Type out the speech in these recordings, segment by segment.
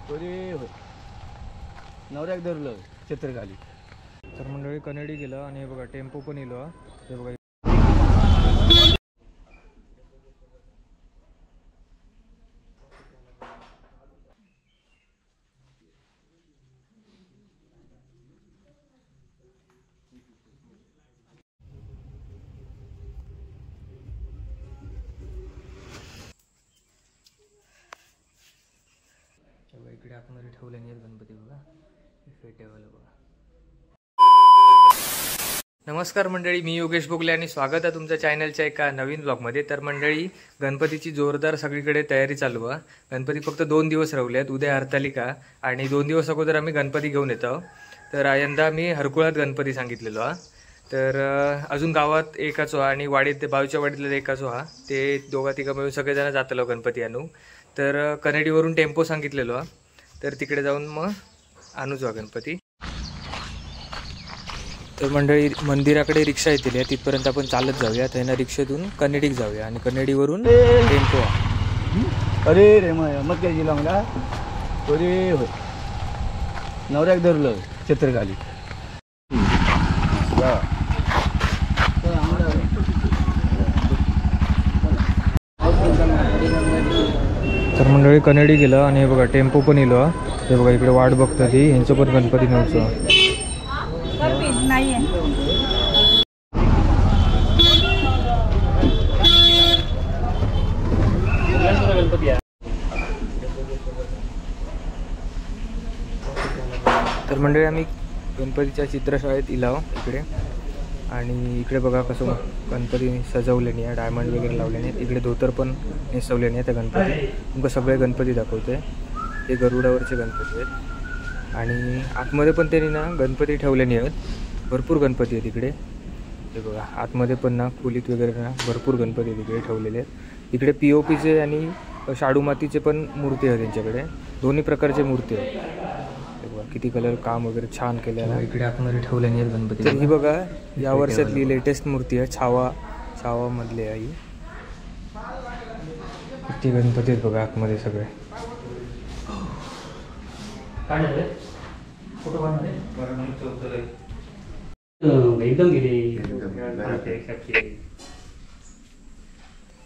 होय नवऱ्याक धरलं छत्रखाली. तर मंडळी कनेडी गेलं आणि हे बघा टेम्पो पण येलो. हे बघा इकडे आतमध्ये ठेवले नाही गणपती बघा. फेटेवाला बघा. नमस्कार मंडळी, मी योगेश बोगले आणि स्वागत आहे तुमच्या चॅनलच्या एका नवीन ब्लॉगमध्ये. तर मंडळी गणपतीची जोरदार सगळीकडे तयारी चालू आहे. गणपती फक्त 2 दिवस राहिले आहेत. उद्या हरतालिका आणि 2 दिवस अगोदर आम्ही गणपती घेऊन येतो. तर यंदा मी हरकुळात गणपती सांगितलेलो हा. तर अजून गावात एकाचो आणि वाडीत बाजूच्या वाडीतला एकाचो हा. ते दोघा तिघा मिळून सगळेजण जातलो गणपती आणू. तर कनेडीवरून टेम्पो सांगितलेलो हा. तर तिकडे जाऊन मग आणूच हा गणपती. तर मंडळी मंदिराकडे रिक्षा येतील, तिथपर्यंत आपण चालत जाऊया. त्यांना रिक्षेतून कनेडीक जाऊया आणि कनेडीवरून टेम्पो. अरे रे मग काय गेला मला. अरे होय नवऱ्याक धरलं छत्रखाली. तर मंडळी कनेडी गेलं आणि हे बघा टेम्पो पण येलो. हे बघा इकडे वाट बघतं ती. ह्यांचं पण गणपती नव्हतं. तर मंडळी आम्ही गणपतीच्या चित्रशाळेत इलाव इकडे. आणि इकडे बघा कसं गणपती सजवलेली आहे. डायमंड वगैरे लावलेले आहेत. इकडे धोतर पण नेसवलेले आहेत. त्या गणपती तुमका सगळे गणपती दाखवते. हे गरुडावरचे गणपती आहेत. आणि आतमध्ये पण त्यांनी ना गणपती ठेवलेले आहेत. भरपूर गणपती आहेत इकडे. हे बघा आतमध्ये पण ना खोलीत वगैरे ना भरपूर गणपती तिकडे ठेवलेले आहेत. इकडे POPचे आणि शाडू मातीचे पण मूर्ती आहेत त्यांच्याकडे. दोन्ही प्रकारचे मूर्ती आहेत. हे बघा किती कलर काम वगैरे छान केलेलं आहे. इकडे आतमध्ये ठेवलेले आहेत गणपती. तर ही बघा या वर्षातली लेटेस्ट मूर्ती आहे. छावा मधली आहे ही. किती गणपती आहेत बघा आतमध्ये सगळे. एकदम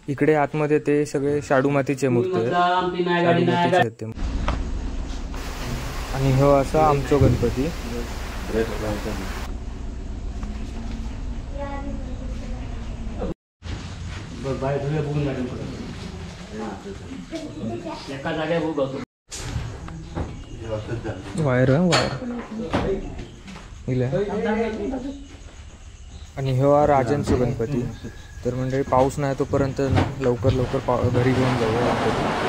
इकडे आतमध्ये ते सगळे शाडू मातीचे मूर्ती आहेत. आणि हो असा आमचो गणपती. वायर आणि हो राजांचो गणपती. तर म्हणजे पाऊस नाही तोपर्यंत लवकर घरी घेऊन जाऊया गणपती.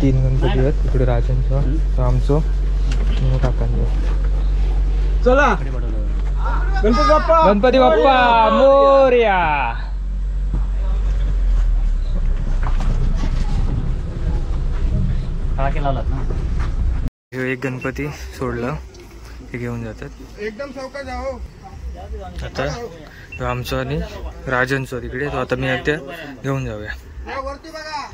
तीन गणपती आहेत. इकडे राजांचं, आमचं, काकांचं. चला गणपती बाप्पा मोरया. एक गणपती सोडलं हे घेऊन जातात. एकदम चौका जाओ. आता तो आमचं आणि राजांचं तिकडे. तो आता मी आता घेऊन जाऊया. वरती बघा.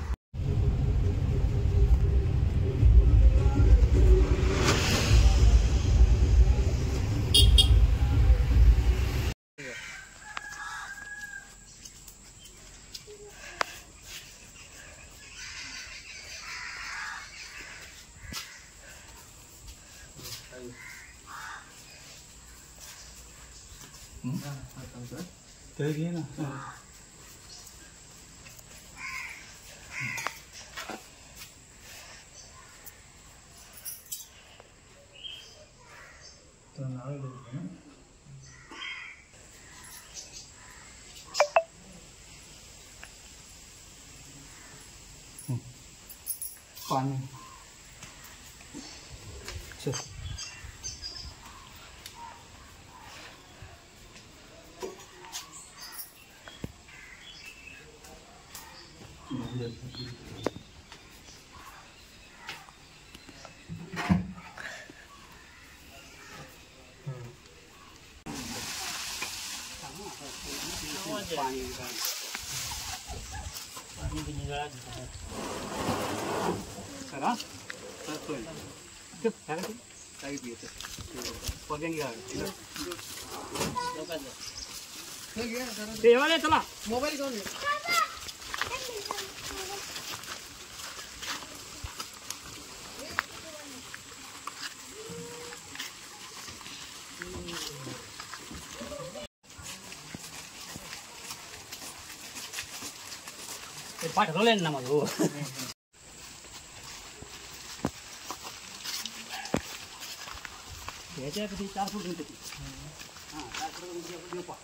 ते घे ना. पाणी चल. चला मोबाईल घेऊन पाठवले ना मग. हो याच्यासाठी 4 फूट होते. हां 4 फूट देऊ पा.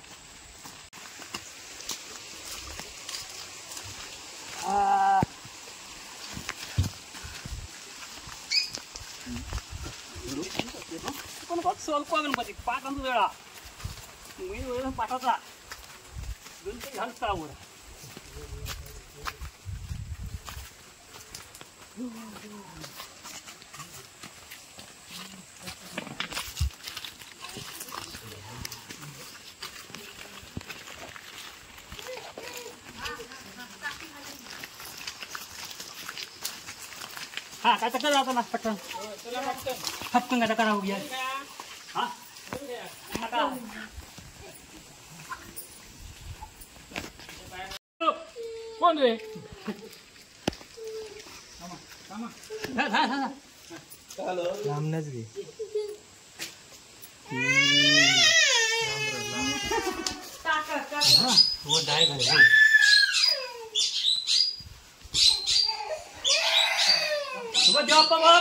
पण स्वल्प गणपती पाठ आणतो वेळा मी वेळ पाठाचा गणपती घालत करावं. हाँ काय तक जाता ना पटकन पटकन काय करा हो गया. हाँ कोण रे लांबनच घे. वो डाय घाल. सुबह जाओ बाबा.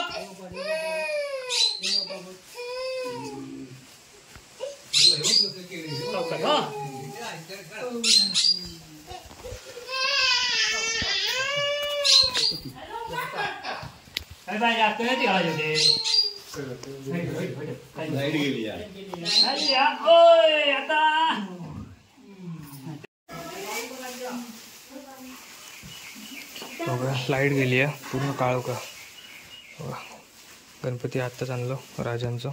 काय बाय यार ते ती घालायचे ते. लाईट गेली यार. अरे यार ओय आता बघा लाईट गेली आहे पूर्ण काळो का. गणपती आत्ताच आणलो राजांचं.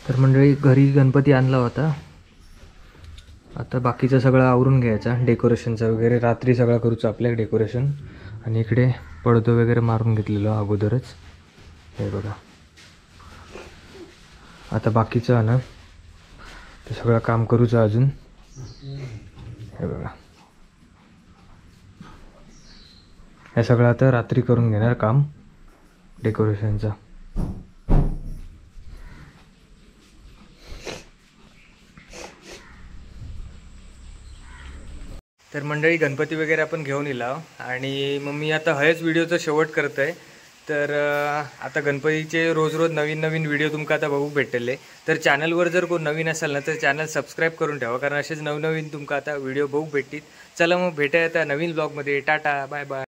तर मंडळी घरी गणपती आणला होता. आता बाकीचं सगळं आवरून घ्यायचं डेकोरेशनचं वगैरे. रात्री सगळं करूचं आपल्या डेकोरेशन. आणि इकडे पडदो वगैरे मारून घेतलेलं अगोदरच. हे बघा आता बाकीचं आहे ना ते सगळं काम करूचं अजून. हे बघा हे सगळं आता रात्री करून घेणार काम डेकोरेशनचं. तर मंडळी गणपती वगैरे आपण घेऊन येला आणि मग मी आता हेच व्हिडिओचा शेवट करत आहे. तर आता गणपतीचे रोज रोज नवीन नवीन व्हिडिओ तुमका आता बघू भेटले. तर चॅनलवर जर कोण नवीन असेल ना तर चॅनल सबस्क्राईब करून ठेवा कारण असेच नवनवीन तुमका आता व्हिडिओ बघू भेटतील. चला मग भेटाय आता नवीन ब्लॉगमध्ये. Tata bye bye.